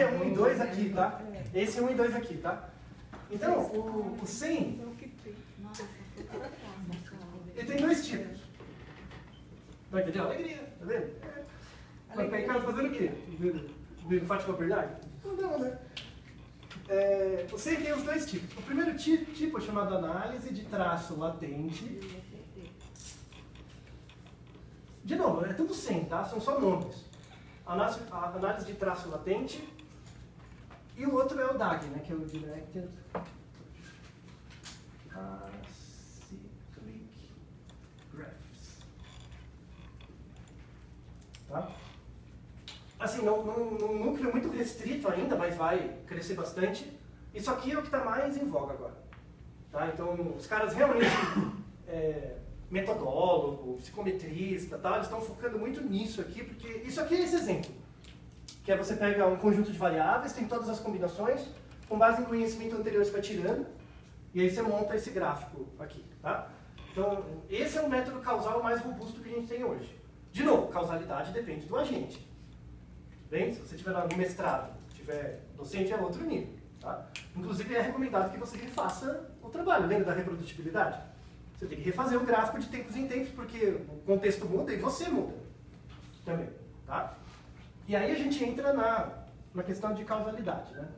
que é 1 e 2 aqui, tá? Esse é 1 e 2 aqui, tá? Então, o 100, ele tem dois tipos. Vai entender? Alegria, tá vendo? Vai ficar em casa fazendo o quê? Vendo Fátima Bernardi? Não, né? O 100 tem os dois tipos. O primeiro tipo é chamado análise de traço latente. De novo, é tudo 100, tá? São só nomes. A análise de traço latente. E o outro é o DAG, né? Que é o Directed Acyclic Graphs. Tá? Assim, num núcleo muito restrito ainda, mas vai crescer bastante. Isso aqui é o que está mais em voga agora. Tá? Então, os caras realmente, metodólogo, psicometrista, tá? Eles estão focando muito nisso aqui, porque isso aqui é esse exemplo. Que é você pega um conjunto de variáveis, tem todas as combinações, com base em conhecimento anterior você vai tirando, e aí você monta esse gráfico aqui. Tá? Então, esse é o método causal mais robusto que a gente tem hoje. De novo, causalidade depende do agente. Bem, se você estiver no mestrado, tiver docente, é outro nível. Tá? Inclusive, é recomendado que você refaça o trabalho. Lembra da reprodutibilidade? Você tem que refazer o gráfico de tempos em tempos, porque o contexto muda e você muda também. Tá? E aí a gente entra na questão de causalidade. Né?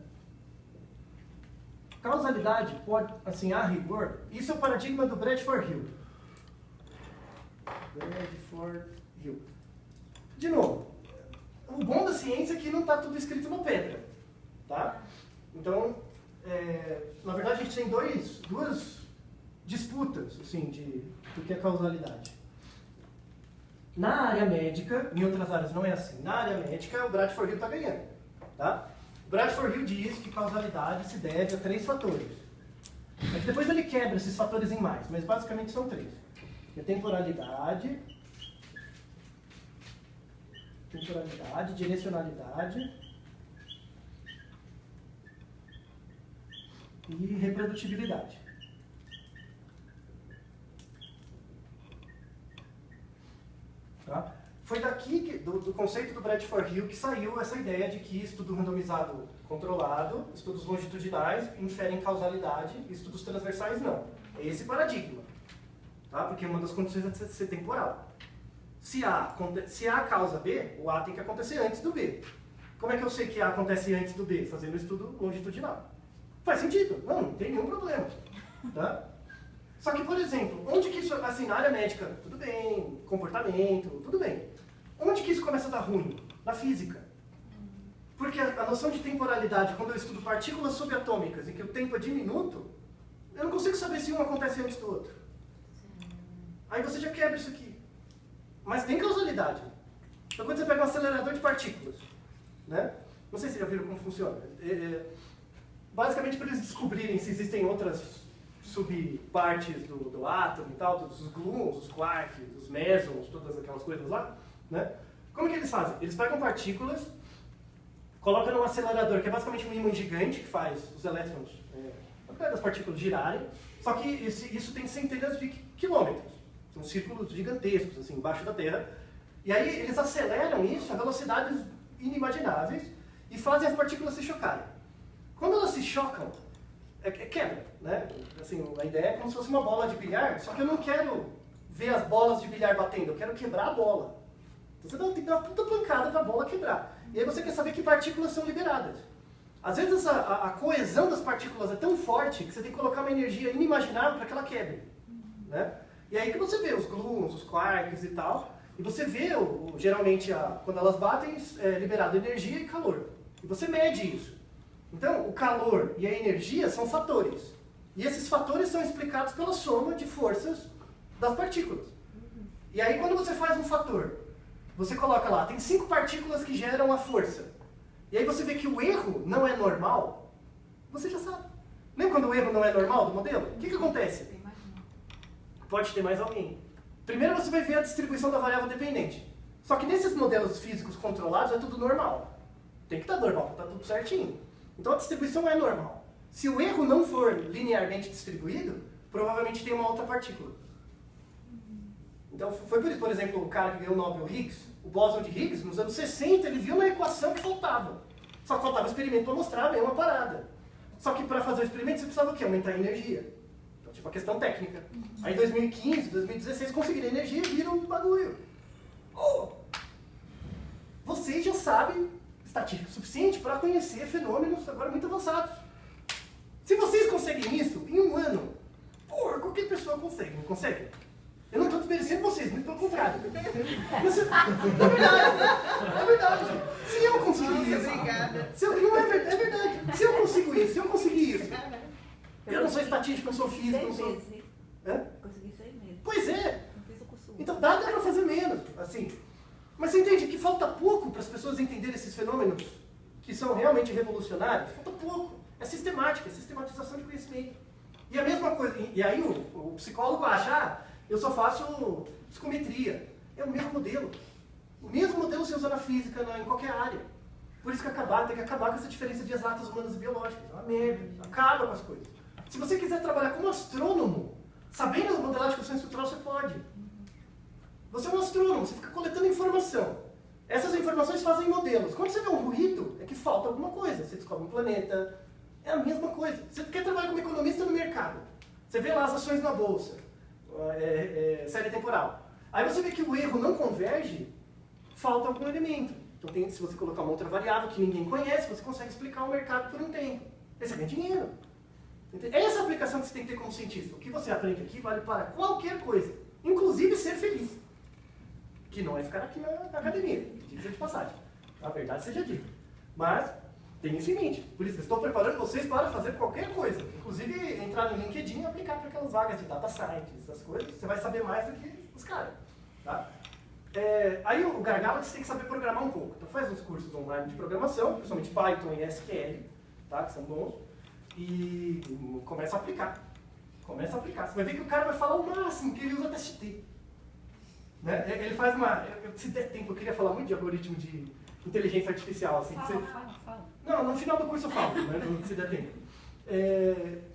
Causalidade pode, assim, a rigor, isso é o paradigma do Bradford-Hill. Bradford-Hill. De novo, o bom da ciência é que não está tudo escrito na pedra. Tá? Então, na verdade, a gente tem duas disputas assim, do que é causalidade. Na área médica, em outras áreas não é assim, na área médica o Bradford-Hill está ganhando. Tá? O Bradford-Hill diz que causalidade se deve a 3 fatores. Mas depois ele quebra esses fatores em mais, mas basicamente são 3. É temporalidade, direcionalidade e reprodutibilidade. Tá? Foi daqui, do conceito do Bradford-Hill, que saiu essa ideia de que estudo randomizado controlado, estudos longitudinais inferem causalidade, estudos transversais não. É esse paradigma. Tá? Porque uma das condições é ser temporal. Se A causa B, o A tem que acontecer antes do B. Como é que eu sei que A acontece antes do B? Fazendo o estudo longitudinal. Faz sentido? Não tem nenhum problema. Tá? Só que, por exemplo, onde que isso, assim, na área médica, tudo bem, comportamento, tudo bem. Onde que isso começa a dar ruim? Na física. Porque a noção de temporalidade, quando eu estudo partículas subatômicas, em que o tempo é diminuto, eu não consigo saber se um acontece antes do outro. Aí você já quebra isso aqui. Mas tem causalidade. Então quando você pega um acelerador de partículas, né? Não sei se já viram como funciona. Basicamente para eles descobrirem se existem outras subpartes do átomo e tal, todos os gluons, os quarks, os mesons, todas aquelas coisas lá, né? Como que eles fazem? Eles pegam partículas, colocam num acelerador, que é basicamente um ímã gigante que faz os elétrons, das partículas girarem, só que isso tem centenas de quilômetros. São círculos gigantescos, assim, embaixo da Terra. E aí eles aceleram isso a velocidades inimagináveis e fazem as partículas se chocarem. Quando elas se chocam, quebra, né? Assim, a ideia é como se fosse uma bola de bilhar, só que eu não quero ver as bolas de bilhar batendo, eu quero quebrar a bola. Então você tem que dar uma puta pancada para a bola quebrar. E aí você quer saber que partículas são liberadas. Às vezes a coesão das partículas é tão forte que você tem que colocar uma energia inimaginável para que ela quebre, né? E aí que você vê os gluons, os quarks e tal, e você vê, geralmente, quando elas batem, liberado energia e calor. E você mede isso. Então, o calor e a energia são fatores. E esses fatores são explicados pela soma de forças das partículas. E aí, quando você faz um fator, você coloca lá, tem 5 partículas que geram a força. E aí você vê que o erro não é normal, você já sabe. Lembra quando o erro não é normal do modelo? O que acontece? Pode ter mais alguém. Primeiro você vai ver a distribuição da variável dependente. Só que nesses modelos físicos controlados é tudo normal. Tem que estar normal, para estar tudo certinho. Então a distribuição é normal. Se o erro não for linearmente distribuído, provavelmente tem uma outra partícula. Então foi por isso, por exemplo, o cara que ganhou o Nobel Higgs, o bóson de Higgs, nos anos 60, ele viu uma equação que faltava. Só que faltava experimento para mostrar a mesma parada. Só que para fazer o experimento você precisava o quê? Aumentar a energia. Então, tipo, a questão técnica. Aí em 2015, 2016, conseguiram energia e viram o bagulho. Oh, vocês já sabem estatística suficiente para conhecer fenômenos agora muito avançados. Se vocês conseguem isso em um ano, porra, qualquer pessoa consegue, não consegue? Eu não estou desmerecendo vocês, muito pelo contrário. Mas, é verdade. Se eu conseguir isso... Obrigada. Não é verdade. Se eu consigo isso, se eu conseguir isso... Eu não sou estatístico, eu sou físico, eu não sou... Hã? Consegui 6 meses. Pois é. Não fiz o curso. Então dá para fazer menos, assim. Mas você entende que falta pouco para as pessoas entenderem esses fenômenos que são realmente revolucionários? Falta pouco. É sistemática, é sistematização de conhecimento. E a mesma coisa, e aí o psicólogo acha, eu só faço psicometria. É o mesmo modelo. O mesmo modelo você usa na física, em qualquer área. Por isso que tem que acabar com essa diferença de exatas humanas e biológicas. É uma merda. Acaba com as coisas. Se você quiser trabalhar como astrônomo, sabendo modelar de questão estrutural, você pode. Você é um astrônomo, você fica coletando informação. Essas informações fazem modelos. Quando você vê um ruído, é que falta alguma coisa. Você descobre um planeta. É a mesma coisa. Você quer trabalhar como economista no mercado. Você vê lá as ações na bolsa. Série temporal. Aí você vê que o erro não converge, falta algum elemento. Então, se você colocar uma outra variável que ninguém conhece, você consegue explicar o mercado por um tempo. Aí você ganha dinheiro. Essa é a aplicação que você tem que ter como cientista. O que você aprende aqui vale para qualquer coisa, inclusive ser feliz. Que não é ficar aqui na academia, diga de passagem. A verdade seja dita. Mas, tenha isso em mente. Por isso, eu estou preparando vocês para fazer qualquer coisa. Inclusive, entrar no LinkedIn e aplicar para aquelas vagas de data science, essas coisas. Você vai saber mais do que os caras. Tá? Aí o gargalo é que você tem que saber programar um pouco. Então faz uns cursos online de programação, principalmente Python e SQL, tá? Que são bons. E começa a aplicar. Começa a aplicar. Você vai ver que o cara vai falar o máximo, que ele usa TST. Né? Ele faz uma... Se der tempo, eu queria falar muito de algoritmo de inteligência artificial. Assim, Fala. Não, no final do curso eu falo, né? Se der tempo.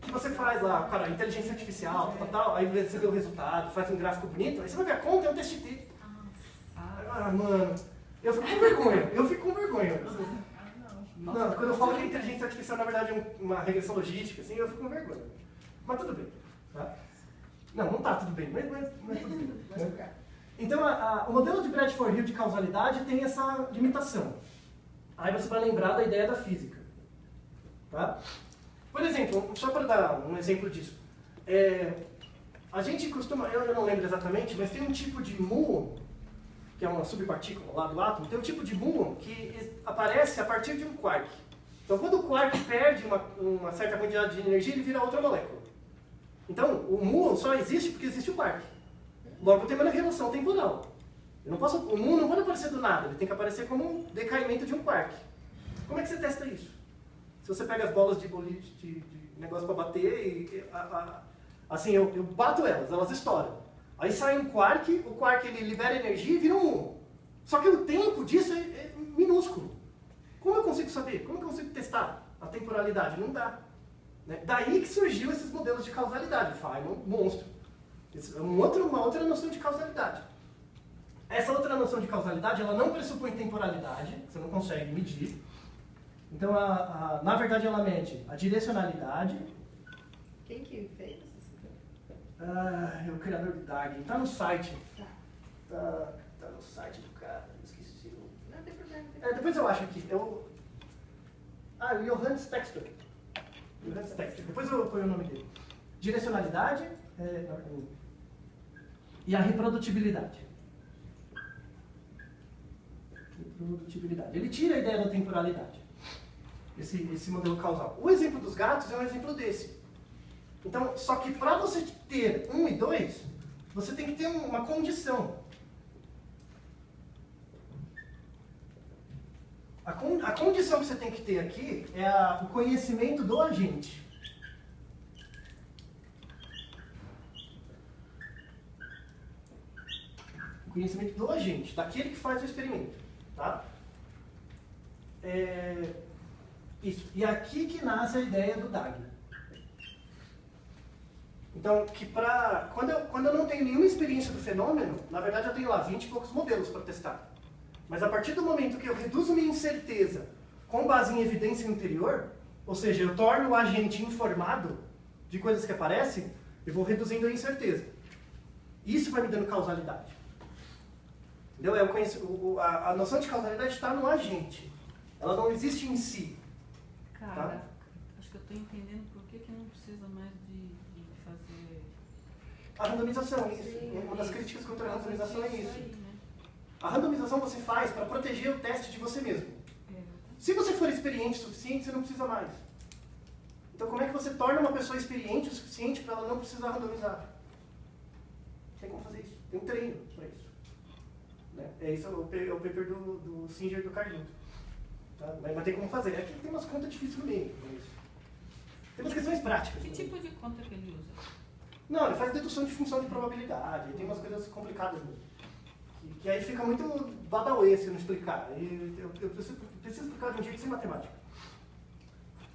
Que você faz lá, cara, inteligência artificial, tal, aí você vê o resultado, faz um gráfico bonito, aí você vai ver a conta, é um TST. Mano, eu fico com vergonha. Não, quando eu falo que a inteligência artificial na verdade é uma regressão logística, assim, eu fico com vergonha. Mas tudo bem. Tá? Não tá tudo bem, mas tudo bem. Né? Então, o modelo de Bradford-Hill de causalidade tem essa limitação. Aí você vai lembrar da ideia da física. Tá? Por exemplo, só para dar um exemplo disso. A gente costuma, eu não lembro exatamente, mas tem um tipo de muon, que é uma subpartícula lá do átomo, tem um tipo de muon que aparece a partir de um quark. Então, quando o quark perde uma certa quantidade de energia, ele vira outra molécula. Então, o muon só existe porque existe o quark. Logo, tem uma relação temporal. O muon não pode aparecer do nada, ele tem que aparecer como um decaimento de um quark. Como é que você testa isso? Se você pega as bolas de boliche, de negócio para bater, assim, eu bato elas estouram. Aí sai um quark, o quark ele libera energia e vira um muon. Só que o tempo disso é minúsculo. Como eu consigo saber? Como eu consigo testar a temporalidade? Não dá. Né? Daí que surgiu esses modelos de causalidade. Feynman, monstro. Uma outra noção de causalidade. Essa outra noção de causalidade, ela não pressupõe temporalidade, você não consegue medir. Então, na verdade, ela mede a direcionalidade. Quem que fez? É o criador do DAG. Está no site. Tá no site do cara. Esqueci. Não tem problema. Depois eu acho aqui. O Johannes Textor. Depois eu ponho o nome dele. Direcionalidade e a reprodutibilidade. Ele tira a ideia da temporalidade. Esse modelo causal. O exemplo dos gatos é um exemplo desse. Então, só que para você ter 1 e 2, você tem que ter uma condição. A condição que você tem que ter aqui é o conhecimento do agente. O conhecimento do agente, daquele que faz o experimento. Tá? Isso. E aqui que nasce a ideia do DAG. Então, quando eu não tenho nenhuma experiência do fenômeno, na verdade eu tenho lá 20 e poucos modelos para testar. Mas a partir do momento que eu reduzo minha incerteza com base em evidência anterior, ou seja, eu torno o agente informado de coisas que aparecem, eu vou reduzindo a incerteza. Isso vai me dando causalidade. Entendeu? A noção de causalidade está no agente. Ela não existe em si. Cara, tá? acho que eu estou entendendo por que não precisa mais de fazer... A randomização, isso. Sim, Uma das críticas contra a randomização é isso. Aí, né? A randomização você faz para proteger o teste de você mesmo. Se você for experiente o suficiente, você não precisa mais. Então, como é que você torna uma pessoa experiente o suficiente para ela não precisar randomizar? Tem como fazer isso. Tem um treino para isso. Né? Esse é o paper do Singer e do Carlito. Tá? Mas tem como fazer. Aqui tem umas contas difíceis no meio. Tem umas questões práticas. Que tipo de conta que ele usa? Não, ele faz dedução de função de probabilidade. Tem umas coisas complicadas mesmo. Que aí fica muito badauê se eu não explicar. Eu preciso explicar de um jeito sem matemática.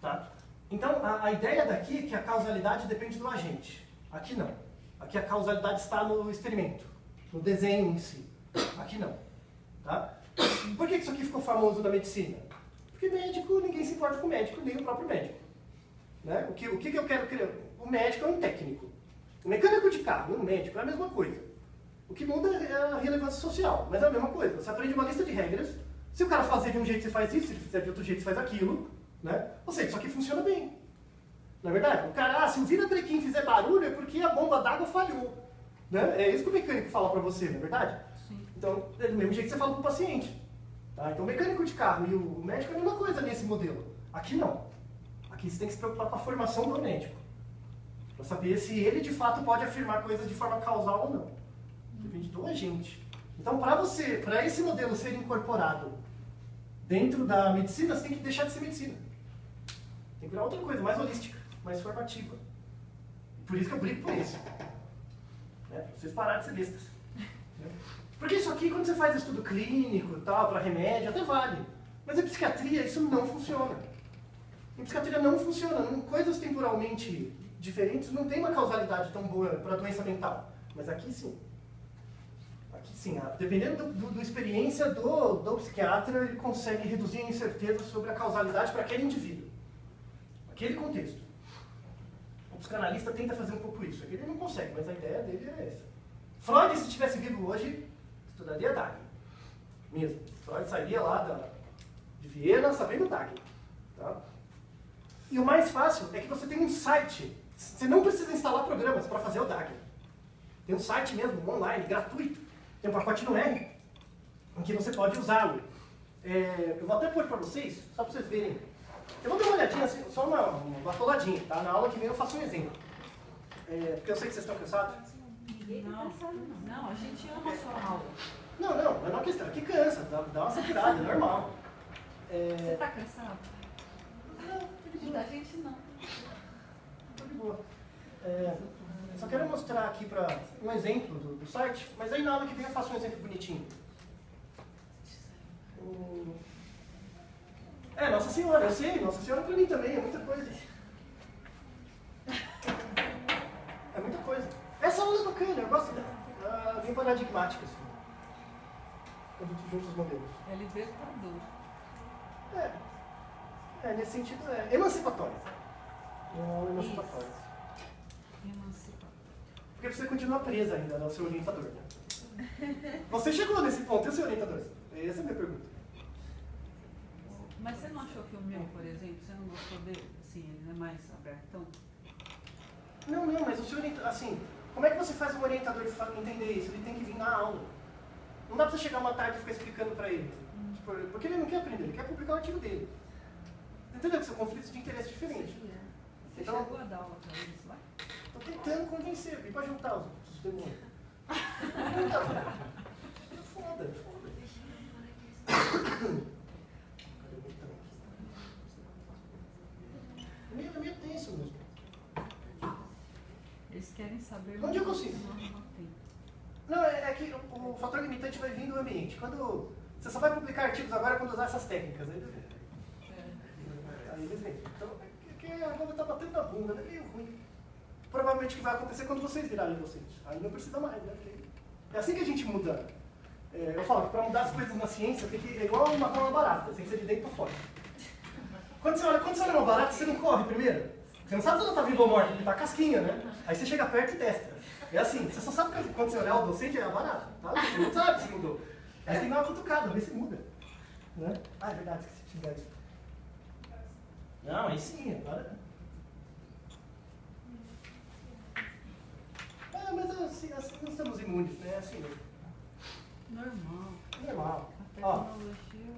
Tá? Então, a ideia daqui é que a causalidade depende do agente. Aqui não. Aqui a causalidade está no experimento, no desenho em si. Aqui não. Tá? Por que isso aqui ficou famoso na medicina? Porque médico, ninguém se importa com o médico, nem o próprio médico. Né? O que eu quero criar? O médico é um técnico. O mecânico de carro e o médico é a mesma coisa. O que muda é a relevância social, mas é a mesma coisa. Você aprende uma lista de regras. Se o cara fazer de um jeito, você faz isso. Se ele fizer de outro jeito, você faz aquilo. Né? Ou seja, isso aqui funciona bem. Não é verdade? O cara, se o virabrequim fizer barulho, é porque a bomba d'água falhou. Né? É isso que o mecânico fala pra você, não é verdade? Sim. Então, é do mesmo jeito que você fala pro paciente. Tá? Então, o mecânico de carro e o médico é a mesma coisa nesse modelo. Aqui não. Aqui você tem que se preocupar com a formação do médico. Para saber se ele, de fato, pode afirmar coisas de forma causal ou não. Depende do agente. Então, para esse modelo ser incorporado dentro da medicina, você tem que deixar de ser medicina. Tem que virar outra coisa, mais holística, mais formativa. Por isso que eu brigo por isso. Né? Para vocês pararem de ser bestas. Né? Porque isso aqui, quando você faz estudo clínico e tal, para remédio, até vale. Mas em psiquiatria, isso não funciona. Em psiquiatria não funciona. Coisas temporalmente diferentes não tem uma causalidade tão boa para a doença mental. Mas aqui sim. Aqui sim. Dependendo da experiência do psiquiatra, ele consegue reduzir a incerteza sobre a causalidade para aquele indivíduo. Aquele contexto. O psicanalista tenta fazer um pouco isso. Aqui ele não consegue, mas a ideia dele é essa. Freud, se estivesse vivo hoje, estudaria Dagny. Mesmo. Freud sairia lá de Viena sabendo Dagny. Tá? E o mais fácil é que você tem um site. Você não precisa instalar programas para fazer o Dagny. Tem um site mesmo, online, gratuito. Tem um pacote no R, em que você pode usá-lo. Eu vou até pôr para vocês, só para vocês verem. Eu vou dar uma olhadinha, assim, só uma coladinha, tá? Na aula que vem eu faço um exemplo. Porque eu sei que vocês estão cansados. Não, a gente ama a sua aula. Não é uma questão. Aqui cansa, dá uma saturada, é normal. Você tá cansado? Não, tô de boa. Da gente não. Tô de boa. Só quero mostrar aqui um exemplo do site, mas aí na aula que vem eu faço um exemplo bonitinho. Nossa Senhora, eu sei, Nossa Senhora pra mim também, é muita coisa. É muita coisa. Essa aula é bacana, eu gosto dela. Bem paradigmática, assim. Quando a gente junta os modelos. É libertador. Nesse sentido, é emancipatório. É uma aula emancipatória. Emancipatório. Porque você continua presa ainda no seu orientador, né? Você chegou nesse ponto, e o seu orientador? Essa é a minha pergunta. Mas você não achou que o meu, por exemplo, você não gostou dele? Assim, ele é mais abertão? Não, mas o seu orientador, assim, como é que você faz um orientador entender isso? Ele tem que vir na aula. Não dá pra você chegar uma tarde e ficar explicando pra ele. Tipo, porque ele não quer aprender, ele quer publicar o artigo dele. Entendeu que são conflitos de interesse diferentes. Você Então, chegou a dar aula pra eles lá? tô tentando convencer, vem pra juntar os demônios. Não tá foda. É meio tenso mesmo. Eles querem saber Onde eu consigo? não tem. Não, é que o fator limitante vai vir do ambiente. Você só vai publicar artigos agora quando usar essas técnicas. Aí eles vêm. Então, a banda tá batendo na bunda, é meio ruim. Provavelmente o que vai acontecer quando vocês virarem docentes. Aí não precisa mais, né? É assim que a gente muda. Eu falo que para mudar as coisas na ciência, é igual matar uma barata, tem que ser de dentro para fora. Quando você olha uma barata, você não corre primeiro. Você não sabe se ela está viva ou morta, porque tá a casquinha, né? Aí você chega perto e testa. É assim, você só sabe que quando você olhar o docente é a barata, tá? Você não sabe se mudou. Aí você tem que dar uma cutucada, ver se muda. Né? Ah, é verdade, esqueci de xingar isso. Não, aí sim, agora... Mas assim, não estamos imunes, né? Assim mesmo. Normal. Normal. A Ó, tecnologia.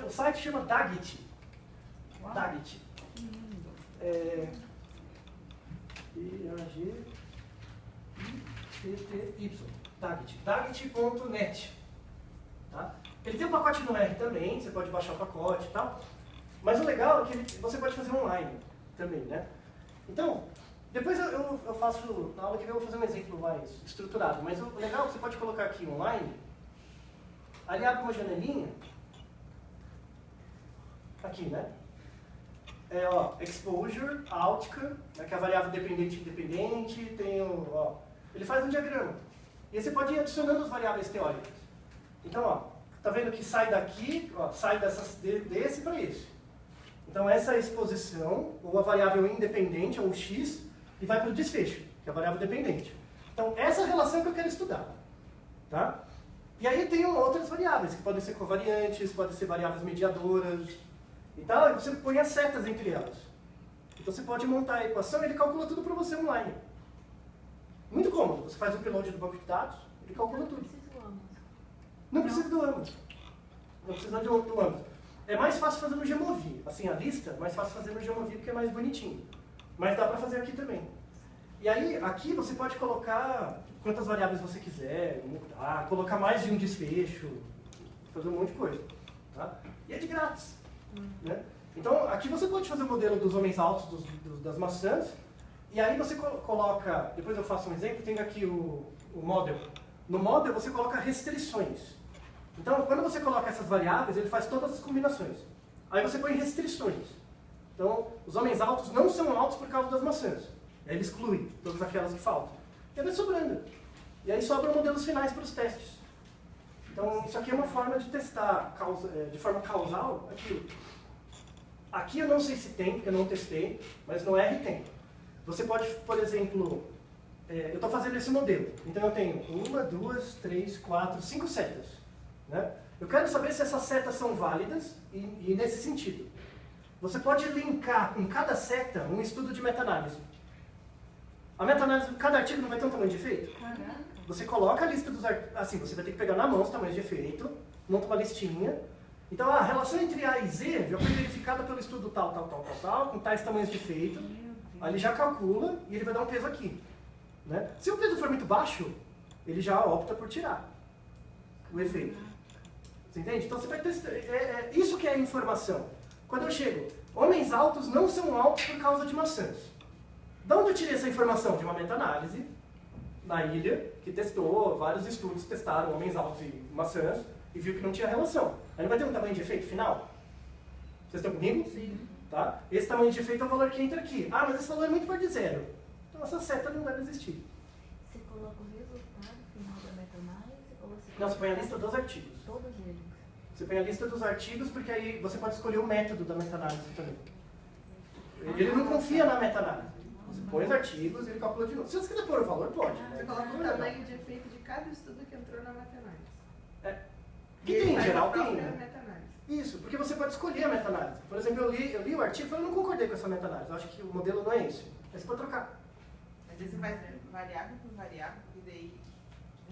o site chama Dagit. Uau, Dagit. que lindo. D-A-G-I-T-T-Y. Dagit. Dagit.net. Tá? Ele tem um pacote no R também, você pode baixar o pacote e tal. Mas o legal é que você pode fazer online também, né? Então, depois eu faço, na aula que vem eu vou fazer um exemplo mais estruturado. Mas o legal é que você pode colocar aqui online. Ali abre uma janelinha. Aqui, né? Exposure, outcome, né, que é a variável dependente e independente, tem ele faz um diagrama. E aí você pode ir adicionando as variáveis teóricas. Então, tá vendo que sai daqui, sai desse para esse. Então essa é a exposição, ou a variável independente, ou o x, e vai para o desfecho, que é a variável dependente. Então essa é a relação que eu quero estudar. Tá? E aí tem outras variáveis, que podem ser covariantes, podem ser variáveis mediadoras, e tal, e você põe as setas entre elas. Então você pode montar a equação e ele calcula tudo para você online. Muito cômodo. Você faz o upload do banco de dados, ele calcula tudo. Não precisa do AMAS. Não precisa do AMAS. É mais fácil fazer no Gmovi. Assim, a lista, mais fácil fazer no Gmovi porque é mais bonitinho. Mas dá para fazer aqui também. E aí, aqui você pode colocar quantas variáveis você quiser, mudar, colocar mais de um desfecho, fazer um monte de coisa. Tá? E é de grátis. Né? Então, aqui você pode fazer o modelo dos homens altos, das maçãs, e aí você coloca, depois eu faço um exemplo, tem aqui o model. No model você coloca restrições. Então, quando você coloca essas variáveis, ele faz todas as combinações. Aí você põe restrições. Então, os homens altos não são altos por causa das maçãs. Aí ele exclui todas aquelas que faltam. E aí vai sobrando. E aí sobram modelos finais para os testes. Então, isso aqui é uma forma de testar de forma causal aquilo. Aqui eu não sei se tem, porque eu não testei, mas no R tem. Você pode, por exemplo, eu estou fazendo esse modelo. Então eu tenho 1, 2, 3, 4, 5 setas. Né? Eu quero saber se essas setas são válidas e nesse sentido. Você pode linkar com cada seta um estudo de meta-análise. A meta-análise, cada artigo não vai ter um tamanho de efeito? Caraca. Você coloca a lista dos artigos, assim, você vai ter que pegar na mão os tamanhos de efeito, monta uma listinha. Então a relação entre A e Z já foi verificada pelo estudo tal, com tais tamanhos de efeito. Aí ele já calcula e ele vai dar um peso aqui. Né? Se o peso for muito baixo, ele já opta por tirar o efeito. Você entende? Então você vai testar. Isso que é a informação. Quando eu chego, homens altos não são altos por causa de maçãs. De onde eu tirei essa informação? De uma meta-análise na ilha, que testou, vários estudos testaram homens altos e maçãs e viu que não tinha relação. Aí não vai ter um tamanho de efeito final? Vocês estão comigo? Sim. Tá? Esse tamanho de efeito é o valor que entra aqui. Ah, mas esse valor é muito perto de zero. Então essa seta não deve existir. Você coloca o resultado final da meta-análise ou você Não, você põe a lista dos artigos. todos eles? Você põe a lista dos artigos porque aí você pode escolher o método da meta-análise também. Ele não confia na meta-análise. Você põe os artigos e ele calcula de novo. Se você quiser pôr o valor, pode. Você coloca o tamanho de efeito de cada estudo que entrou na meta-análise. Que tem, em geral tem. Né? Né? Isso, porque você pode escolher a meta-análise. Por exemplo, eu li o artigo e falei, eu não concordei com essa meta-análise. Eu acho que o modelo não é esse. Aí você pode trocar. Às vezes você faz variável por variável, e daí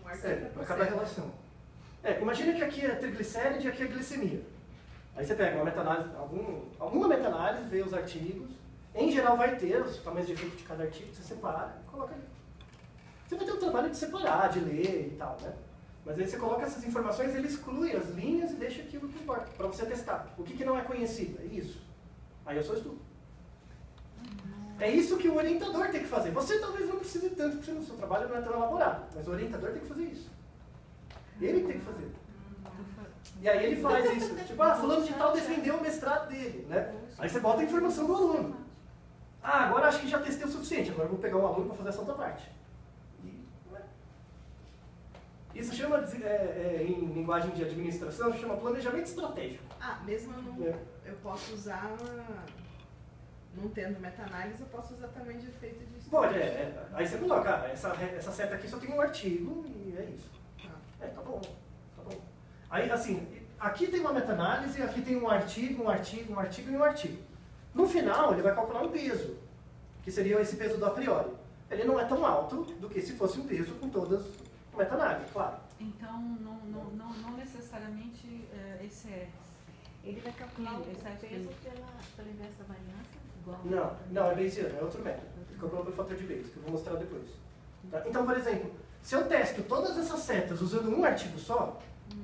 um artigo Para cada relação. Imagina que aqui é triglicéride e aqui é glicemia. Aí você pega uma meta-análise, alguma meta-análise, vê os artigos. Em geral vai ter os tamanhos de efeito de cada artigo, você separa e coloca ali. Você vai ter o trabalho de separar, de ler e tal, né? Mas aí você coloca essas informações, ele exclui as linhas e deixa aquilo que importa, para você testar. O que não é conhecido? É isso. Aí eu só estudo. É isso que o orientador tem que fazer. Você talvez não precise tanto, porque o seu trabalho não é tão elaborado. Mas o orientador tem que fazer isso. Ele que tem que fazer. E aí ele faz isso. Tipo, fulano de tal defendeu o mestrado dele, né? Aí você bota a informação do aluno. Agora acho que já testei o suficiente, agora eu vou pegar um aluno para fazer essa outra parte. Isso chama, em linguagem de administração, chama planejamento estratégico. Mesmo eu posso usar, não tendo meta-análise, eu posso usar também de efeito de estudo. Pode, aí você coloca, essa seta aqui só tem um artigo e é isso. Tá bom. Aí, assim, aqui tem uma meta-análise, aqui tem um artigo e um artigo. No final, ele vai calcular um peso, que seria esse peso do a priori. Ele não é tão alto do que se fosse um peso com todas as meta-análise, claro. Então, não necessariamente esse é. Ele vai calcular o peso pela inversa variância? Igual Não, é Bayesiano, é outro método. Ele calcula pelo fator de Bayes, que eu vou mostrar depois. Tá? Então, por exemplo, se eu testo todas essas setas usando um artigo só,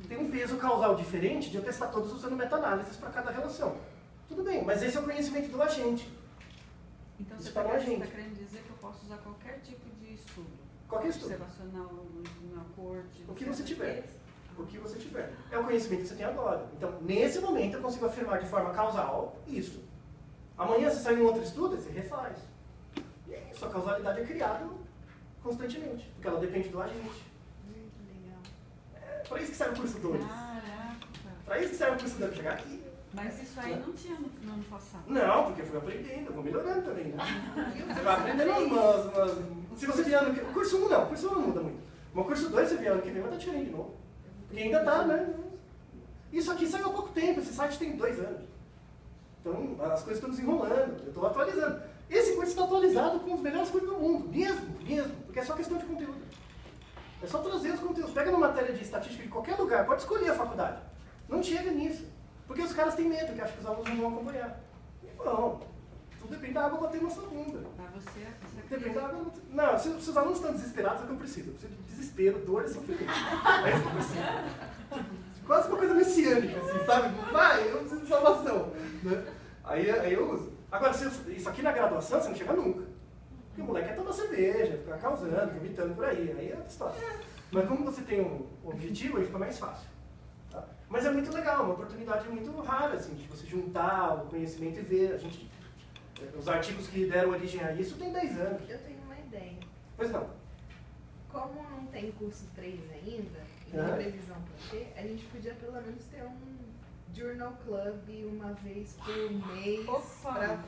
tem um peso causal diferente de eu testar todos usando meta-análises para cada relação. Tudo bem, mas esse é o conhecimento do agente. Então você Isso está para o agente. querendo dizer que eu posso usar qualquer tipo de estudo? Qualquer estudo. Observacional, na corte... O que você tiver. O que você tiver. É o conhecimento que você tem agora. Então, nesse momento, eu consigo afirmar de forma causal isso. Amanhã, se sair um outro estudo, você refaz. E é isso, a causalidade é criada constantemente, porque ela depende do agente. Muito legal. É para isso que serve o curso 2. Caraca! Para isso que serve o curso 2, chegar aqui. Mas isso aí não tinha no ano passado. Não, porque eu fui aprendendo, eu vou melhorando também, né? Você vai aprendendo umas... Se você vier ano que... O curso 1 não, o curso 1 não muda muito. Mas o curso 2, você vier ano que vem, vai estar diferente de novo. Porque ainda está, né? Isso aqui saiu há pouco tempo, esse site tem 2 anos. Então, as coisas estão desenrolando, eu estou atualizando. Esse curso está atualizado com os melhores cursos do mundo, mesmo, porque é só questão de conteúdo. É só trazer os conteúdos. Pega uma matéria de estatística de qualquer lugar, pode escolher a faculdade. Não chega nisso. Porque os caras têm medo, que acham que os alunos não vão acompanhar. E não. Tudo depende da água bater na sua bunda. Mas você Depende da água. Não, se os alunos estão desesperados, é o que eu preciso. Eu preciso de desespero, dor e sofrimento. É isso que eu preciso. Quase uma coisa messiânica, assim, sabe? Vai, eu preciso de salvação. Né? Aí eu uso. Agora, isso aqui na graduação, você não chega nunca. Porque o moleque quer tomar cerveja, ficar causando, vomitando por aí. Aí é outra história. Mas como você tem um objetivo, aí fica mais fácil. Tá? Mas é muito legal, uma oportunidade muito rara, assim, de você juntar o conhecimento e ver. Os artigos que deram origem a isso tem 10 anos. Eu tenho uma ideia. Pois não. Como não tem curso 3 ainda, e tem previsão para ter, a gente podia pelo menos ter um Journal Club uma vez por mês. Opa! Pra...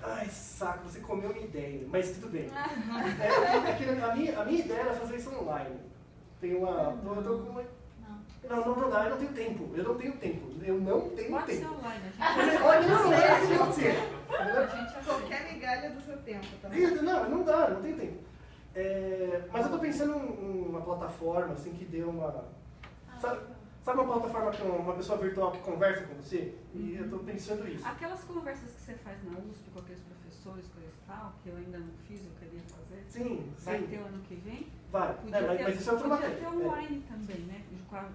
Ai, saco, você comeu minha ideia, mas tudo bem. A minha ideia era fazer isso online. Tem uma... Eu tô com uma... Não dá, eu não tenho tempo. Eu não tenho tempo. Pode ser online, Pode ser. Qualquer migalha do seu tempo também. Não dá, não tenho tempo. Mas eu tô pensando em uma plataforma assim que dê uma... Sabe uma plataforma com uma pessoa virtual que conversa com você? E eu tô pensando isso. Aquelas conversas que você faz na USP com aqueles professores, coisa e tal, que eu ainda não fiz, eu queria fazer. Sim. Vai ter o ano que vem? Vai, mas isso é outra matéria. Podia ter online também, né?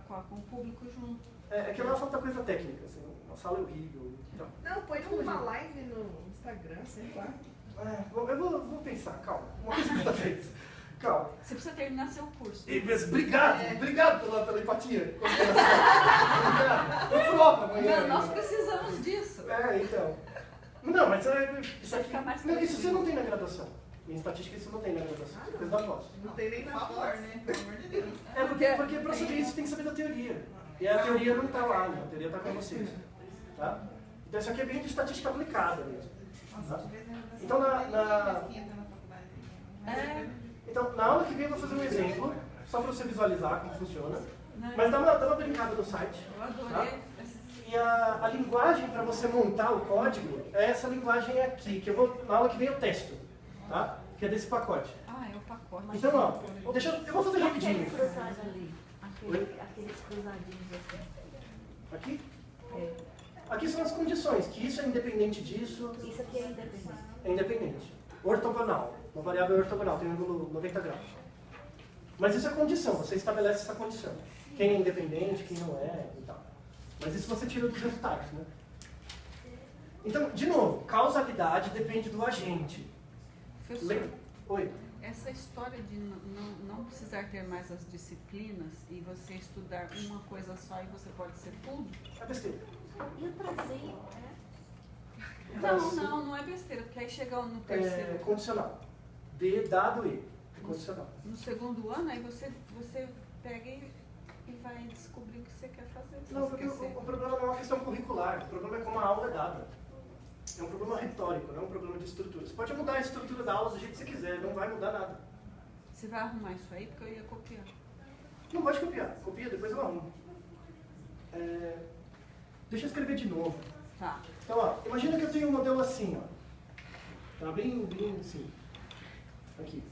Com o público junto. É que lá falta coisa técnica, assim, uma sala é horrível. Então. Não, põe uma live no Instagram, sei lá. Eu vou pensar, calma. Uma coisa de cada vez. Calma. Você precisa terminar seu curso. Obrigado pela empatia. Eu provo amanhã. Nós precisamos disso. Então. Não, mas isso aqui... Não, isso você não tem na graduação. Em estatística isso não tem na graduação. É coisa da pós. Não tem nem na favor, né? Pelo amor de Deus. Porque para saber isso tem que saber da teoria. E a teoria não está lá, né? A teoria está com vocês. Tá? Então isso aqui é bem de estatística aplicada mesmo. Tá? Então Então, na aula que vem eu vou fazer um exemplo, só para você visualizar como funciona. Mas dá uma brincada no site. Eu adorei. Tá? E a linguagem para você montar o código é essa linguagem aqui, que na aula que vem eu testo. Tá? Que é desse pacote. É o pacote. Então, eu vou fazer rapidinho. Aqueles cruzadinhos ali. Aqueles cruzadinhos assim. Aqui? Aqui são as condições, que isso é independente disso. Isso aqui é independente. É independente. Ortogonal. Uma variável ortogonal, tem um ângulo 90 graus. Mas isso é condição, você estabelece essa condição. Quem é independente, quem não é e tal. Mas isso você tira dos resultados, né? Então, de novo, causalidade depende do agente. Professor, Oi. essa história de não precisar ter mais as disciplinas e você estudar uma coisa só e você pode ser tudo? É besteira. E o trazinho, Não é besteira, porque aí chega no terceiro. É condicional. D dado E. É condicional. No segundo ano, aí você pega e vai descobrir o que você quer fazer. Não, porque o problema não é uma questão curricular, o problema é como a aula é dada. É um problema retórico, não é um problema de estrutura. Você pode mudar a estrutura da aula do jeito que você quiser, não vai mudar nada. Você vai arrumar isso aí? Porque eu ia copiar. Não pode copiar, copia, depois eu arrumo. Deixa eu escrever de novo. Tá. Então, ó, imagina que eu tenho um modelo assim, ó. Tá bem assim. Aqui.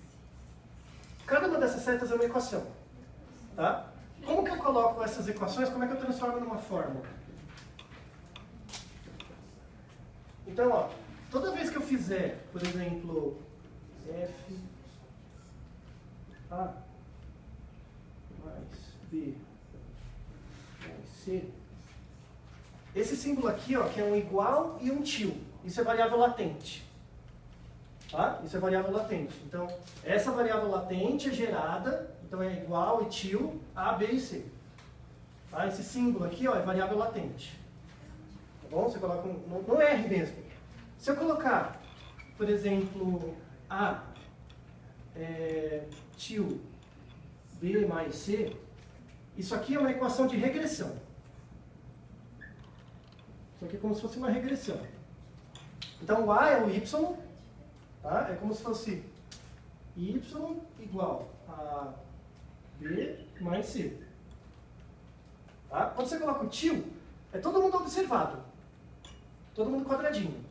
Cada uma dessas setas é uma equação. Tá? Como que eu coloco essas equações? Como é que eu transformo numa fórmula? Então, ó, toda vez que eu fizer, por exemplo, F A mais B mais C, esse símbolo aqui, ó, que é um igual e um til, isso é variável latente. Tá? Isso é variável latente. Então, essa variável latente é gerada, então é igual e til A, B e C. Tá? Esse símbolo aqui, ó, é variável latente. Tá bom? Você coloca no R mesmo. Se eu colocar, por exemplo, A til B mais C, isso aqui é uma equação de regressão. Isso aqui é como se fosse uma regressão. Então, o A é o Y, tá? É como se fosse Y igual a B mais C. Tá? Quando você coloca o til, é todo mundo observado. Todo mundo quadradinho.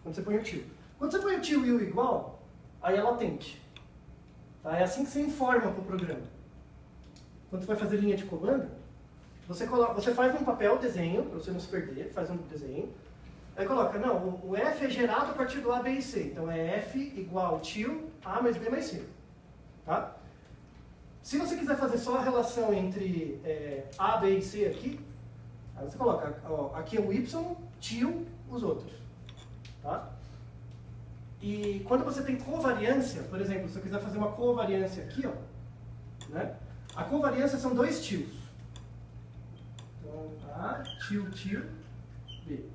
Quando você põe o til. Quando você põe o til e o igual, aí é latente. Tá? É assim que você informa para o programa. Quando você vai fazer linha de comando, você faz num papel o desenho, para você não se perder, faz um desenho. Aí coloca, não, o F é gerado a partir do A, B e C. Então é F igual til A mais B mais C. Tá? Se você quiser fazer só a relação entre A, B e C aqui, aí você coloca, ó, aqui é o Y, til, os outros. Tá? E quando você tem covariância, por exemplo, se eu quiser fazer uma covariância aqui, ó, né? A covariância são dois tils. Então, A, til, B.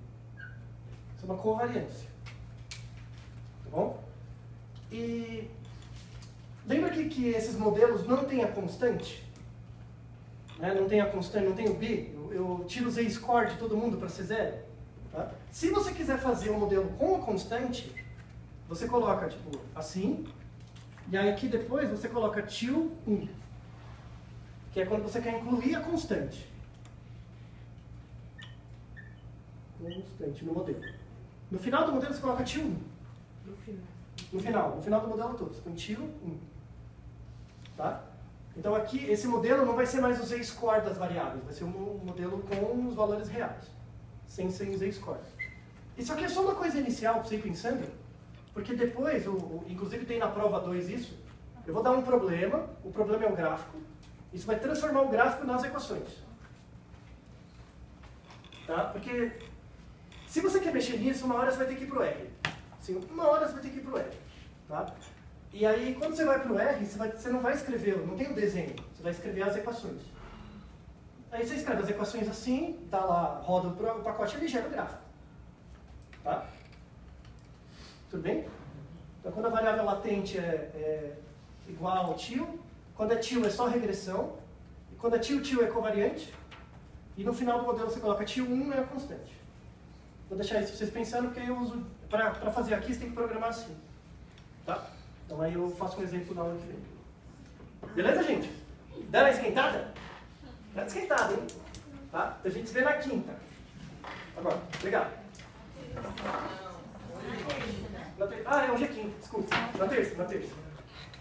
Isso é uma covariância. Tá bom? E lembra que esses modelos não têm a constante? Né? Não tem a constante, não tem o B. Eu tiro o z-score de todo mundo para ser zero. Tá? Se você quiser fazer um modelo com a constante, você coloca tipo assim, e aí aqui depois você coloca til 1, que é quando você quer incluir a constante. Constante no modelo. No final do modelo você coloca til 1. No final do modelo todo, você põe til 1. Tá? Então aqui, esse modelo não vai ser mais o z-score das variáveis, vai ser um modelo com os valores reais, sem o z-score. Isso aqui é só uma coisa inicial para você ir pensando, porque depois, inclusive tem na prova 2 isso, eu vou dar um problema, o problema é um gráfico, isso vai transformar o gráfico nas equações. Tá? Porque se você quer mexer nisso, uma hora você vai ter que ir para o R. Assim, uma hora você vai ter que ir para o R. Tá? E aí, quando você vai para o R, você não vai escrever, não tem o desenho, você vai escrever as equações. Aí você escreve as equações assim, tá lá, roda o pacote e ele gera o gráfico. Tá? Tudo bem? Então, quando a variável latente é igual ao til, quando é til é só regressão, e quando é til é covariante, e no final do modelo você coloca til 1 é a constante. Vou deixar isso para vocês pensando, porque eu uso, para fazer aqui você tem que programar assim. Tá? Então aí eu faço um exemplo na aula que vem. Beleza, gente? Deram a esquentada? Dá esquentada, hein? Tá? A gente se vê na quinta. Agora, obrigado. Hoje é quinta, desculpa. Na terça.